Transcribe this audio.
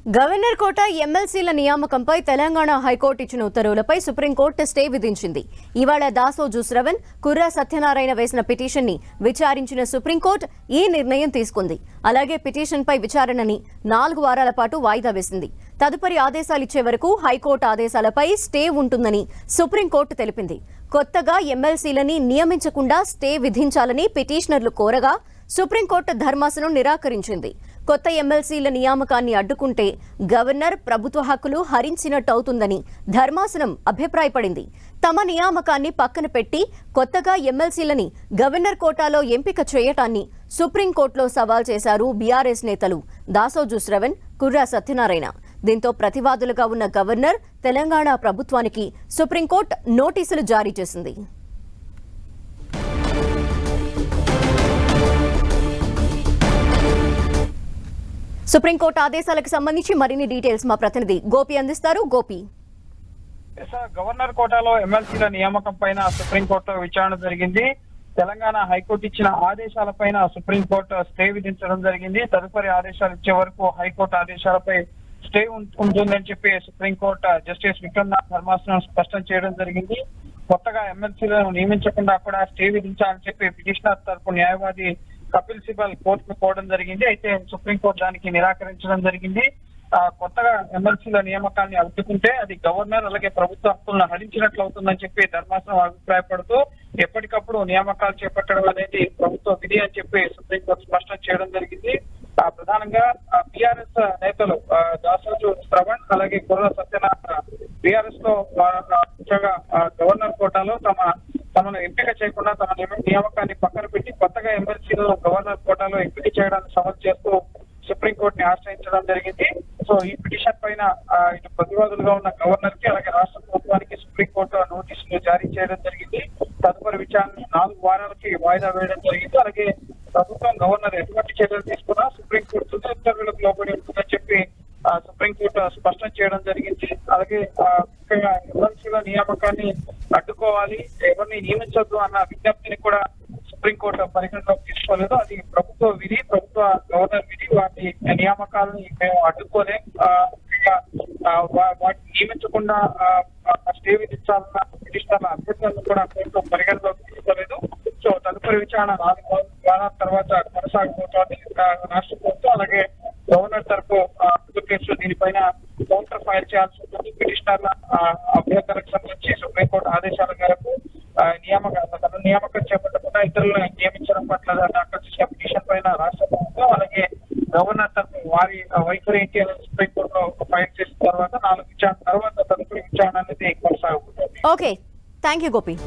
Governor కోట ఎమ్మెల్సీల నియామకంపై Telangana high court ఇచ్చిన ఉత్తర్వులపై supreme court stay విధించింది. ఇవాళ దాసోజు శ్రవణ్, కుర్రా సత్యనారాయణ వేసిన పిటిషన్ ని విచారించిన సుప్రీంకోర్టు ఈ నిర్ణయం తీసుకుంది. అలాగే పిటిషన్పై విచారణని 4 వారాల పాటు వాయిదా వేసింది. తదుపరి ఆదేశాలు ఇచ్చే వరకు హైకోర్టు ఆదేశాలపై స్టే ఉంటుందని సుప్రీంకోర్టు తెలిపింది. కొత్తగా ఎమ్మెల్సీలని నియమించకుండా స్టే విధించాలని పిటిషనర్లు కోరగా సుప్రీంకోర్టు ధర్మాసనం నిరాకరించింది. కొత్త ఎమ్మెల్సీల నియామకాన్ని అడ్డుకుంటే గవర్నర్ ప్రభుత్వ హక్కులు హరించినట్టవుతుందని ధర్మాసనం అభిప్రాయపడింది. తమ నియామకాన్ని పక్కన పెట్టి కొత్తగా ఎమ్మెల్సీలని గవర్నర్ కోటాలో ఎంపిక చేయటాన్ని సుప్రీంకోర్టులో సవాల్ చేశారు బీఆర్ఎస్ నేతలు దాసోజు శ్రవణ్, కుర్రా సత్యనారాయణ. దీంతో ప్రతివాదులుగా ఉన్న గవర్నర్, తెలంగాణ ప్రభుత్వానికి సుప్రీంకోర్టు నోటీసులు జారీ చేసింది. సుప్రీంకోర్టు ఆదేశాలకు సంబంధించి మరిన్ని డీటెయిల్స్ మా ప్రతినిధి గోపి అందిస్తారు. గోపి, గవర్నర్ కోటాలో ఎమ్మెల్సీల నియామకం పైన సుప్రీంకోర్టు విచారణ జరిగింది. తెలంగాణ హైకోర్టు ఇచ్చిన ఆదేశాలపైన సుప్రీంకోర్టు స్టే విధించడం జరిగింది. తదుపరి ఆదేశాలు ఇచ్చే వరకు హైకోర్టు ఆదేశాలపై స్టే ఉంటుందని చెప్పి సుప్రీంకోర్టు జస్టిస్ విక్రమ్నాథ్ ధర్మాసనం స్పష్టం చేయడం జరిగింది. కొత్తగా ఎమ్మెల్సీలను నియమించకుండా కూడా స్టే విధించాలని చెప్పి పిటిషనర్ తరపు న్యాయవాది కపిల్ సిబల్ కోర్టును కోరడం జరిగింది. అయితే సుప్రీంకోర్టు దానికి నిరాకరించడం జరిగింది. కొత్తగా ఎమ్మెల్సీల నియామకాన్ని అడ్డుకుంటే అది గవర్నర్ అలాగే ప్రభుత్వ హక్కులను హరించినట్లు అవుతుందని చెప్పి ధర్మాసనం అభిప్రాయపడుతూ ఎప్పటికప్పుడు నియామకాలు చేపట్టడం అనేది ప్రభుత్వ విధి అని చెప్పి సుప్రీంకోర్టు స్పష్టం చేయడం జరిగింది. ప్రధానంగా బీఆర్ఎస్ నేతలు దాసోజు శ్రవణ్ అలాగే కుర్రా సత్యనారాయణ బీఆర్ఎస్ లో ముఖ్యంగా గవర్నర్ కోటాలో తమను ఎంపిక చేయకుండా తమ నియామకాన్ని పక్కన పెట్టి కొత్తగా ఎమ్మెల్సీలను గవర్నర్ కోటాలో ఎంపిక చేయడానికి సవాల్ చేస్తూ సుప్రీంకోర్టుని ఆశ్రయించడం జరిగింది. సో ఈ పిటిషన్ పైన ఇటు ప్రతివాదులుగా ఉన్న గవర్నర్ కి అలాగే రాష్ట్ర ప్రభుత్వానికి సుప్రీంకోర్టు నోటీసులు జారీ చేయడం జరిగింది. తదుపరి విచారణ 4 వారాలకి వాయిదా వేయడం జరిగింది. అలాగే ప్రభుత్వం గవర్నర్ ఎటువంటి చర్యలు తీసుకున్నా సుప్రీంకోర్టు ఉత్తర్వులకు లోబడి ఉంటుందని చెప్పి సుప్రీంకోర్టు స్పష్టం చేయడం జరిగింది. అలాగే ముఖ్యంగా ఎమ్మెల్సీల నియామకాన్ని అడ్డుకోవాలి, ఎవరిని నియమించొద్దు అన్న విజ్ఞప్తిని కూడా సుప్రీంకోర్టు పరిగణలోకి తీసుకోలేదు. అది ప్రభుత్వ విధి, ప్రభుత్వ గవర్నర్ విధి. వాటి నియామకాలని మేము అడ్డుకోలేం, వాటిని నియమించకుండా స్టే విధించాలన్న పిటిషనర్ల అభ్యర్థులను కూడా కోర్టు పరిగణలోకి తీసుకోలేదు. సో తదుపరి విచారణ 4 వారాల తర్వాత కొనసాగిపోతుంది. రాష్ట్ర ప్రభుత్వం అలాగే గవర్నర్ తరపు కేసులు దీనిపైన కౌంటర్ ఫైల్ చేయాల్సి ఉంటుంది. పిటిషనర్ల అభ్యర్థులకు సంబంధించి సుప్రీంకోర్టు ఆదేశాల మేరకు నియామకం చేపట్టకుండా ఇతరులను నియమించడం పట్ల ఆకర్షించిన పిటిషన్ పైన రాష్ట్ర ప్రభుత్వం అలాగే గవర్నర్ తరపు వారి వైఖరి ఏంటి అనేది సుప్రీంకోర్టులో ఫైల్ చేసిన తర్వాత 4 విచారణ తర్వాత తదుపరి విచారణ అనేది కొనసాగుతుంది. Okay, thank you Gopi.